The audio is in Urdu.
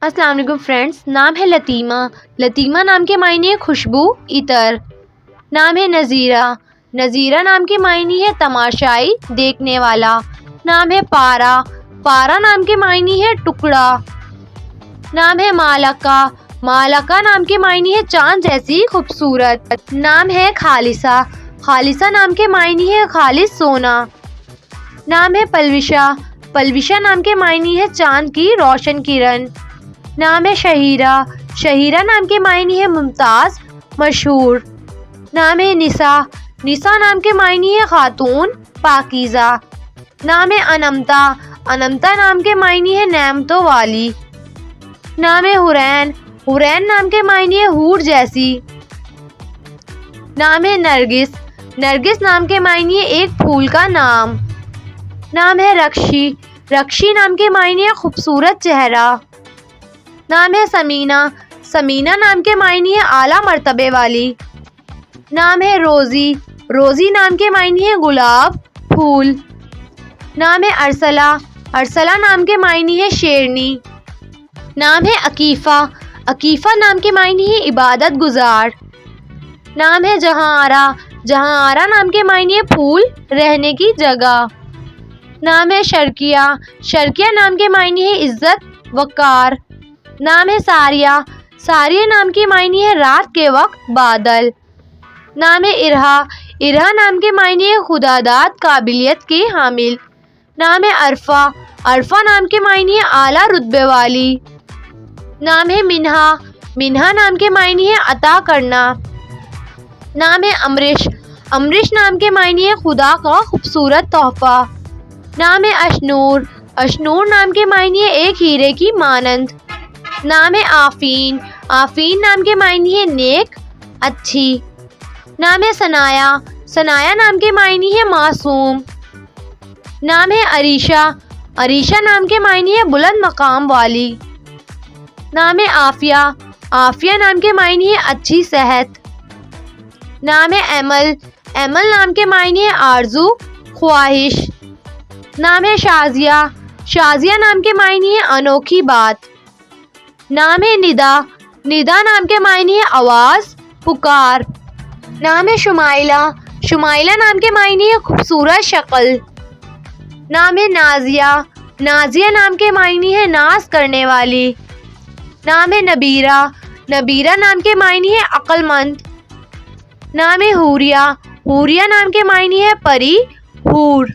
السلام علیکم فرینڈس، نام ہے لطیمہ۔ لطیمہ نام کے معنی ہے خوشبو، عطر۔ نام ہے نظیرہ۔ نظیرہ نام کے معنی ہے تماشائی، دیکھنے والا۔ نام ہے پارا۔ پارا نام کے معنی ہے ٹکڑا۔ نام ہے مالکہ۔ مالکہ نام کے معنی ہے چاند جیسی خوبصورت۔ نام ہے خالصہ۔ خالصہ نام کے معنی ہے خالص سونا۔ نام ہے پلوشہ۔ پلوشہ نام کے معنی ہے چاند کی روشن کرن۔ نام ہے شہیرہ۔ شہیرہ نام کے معنی ہے ممتاز، مشہور۔ نام ہے نساء۔ نساء نام کے معنی ہے خاتون، پاکیزہ۔ نام ہے انمتا۔ انمتا نام کے معنی ہے نعمتوں والی۔ نام ہے حورین۔ حورین نام کے معنی ہے حور جیسی۔ نام ہے نرگس۔ نرگس نام کے معنی ہے ایک پھول کا نام۔ نام ہے رکشی۔ رکشی نام کے معنی ہے خوبصورت چہرہ۔ نام ہے سمینہ۔ سمینہ نام کے معنی ہے اعلیٰ مرتبے والی۔ نام ہے روزی۔ روزی نام کے معنی ہے گلاب، پھول۔ نام ہے ارسلہ۔ ارسلہ نام کے معنی ہے شیرنی۔ نام ہے عکیفہ۔ عکیفہ نام کے معنی ہے عبادت گزار۔ نام ہے جہاں آرا۔ جہاں آرا نام کے معنی ہے پھول، رہنے کی جگہ۔ نام ہے شرقیہ۔ شرقیہ نام کے معنی ہے عزت، وقار۔ نام ہے ساریہ۔ ساریہ نام کے معنی ہے رات کے وقت بادل۔ نام ہے ارہا۔ ارہا نام کے معنی ہے خداداد قابلیت کی حامل۔ نام ہے عرفہ۔ عرفہ نام کے معنی ہے اعلیٰ رتبے والی۔ نام ہے منہا۔ منہا نام کے معنی ہے عطا کرنا۔ نام ہے امرش۔ امرش نام کے معنی ہے خدا کا خوبصورت تحفہ۔ نام ہے اشنور۔ اشنور نام کے معنی ہے ایک ہیرے کی مانند۔ نام ہے آفین۔ آفین نام کے معنی ہے نیک، اچھی۔ نام ہے ثنایا۔ ثنایا نام کے معنی ہے معصوم۔ نام ہے عریشہ۔ عریشہ نام کے معنی ہے بلند مقام والی۔ نام ہے عافیہ۔ عافیہ نام کے معنی ہے اچھی صحت۔ نام ہے ایمل۔ ایمل نام کے معنی ہے آرزو، خواہش۔ نام ہے شازیہ۔ شازیہ نام کے معنی ہے انوکھی بات۔ نام ہے ندا۔ ندا نام کے معنی ہے آواز، پکار۔ نام ہے شمائلہ۔ شمائلہ نام کے معنی ہے خوبصورت شکل۔ نام ہے نازیہ۔ نازیہ نام کے معنی ہے ناز کرنے والی۔ نام ہے نبیرہ۔ نبیرہ نام کے معنی ہے عقل مند۔ نام ہے حوریہ۔ حوریہ نام کے معنی ہے پری، حور۔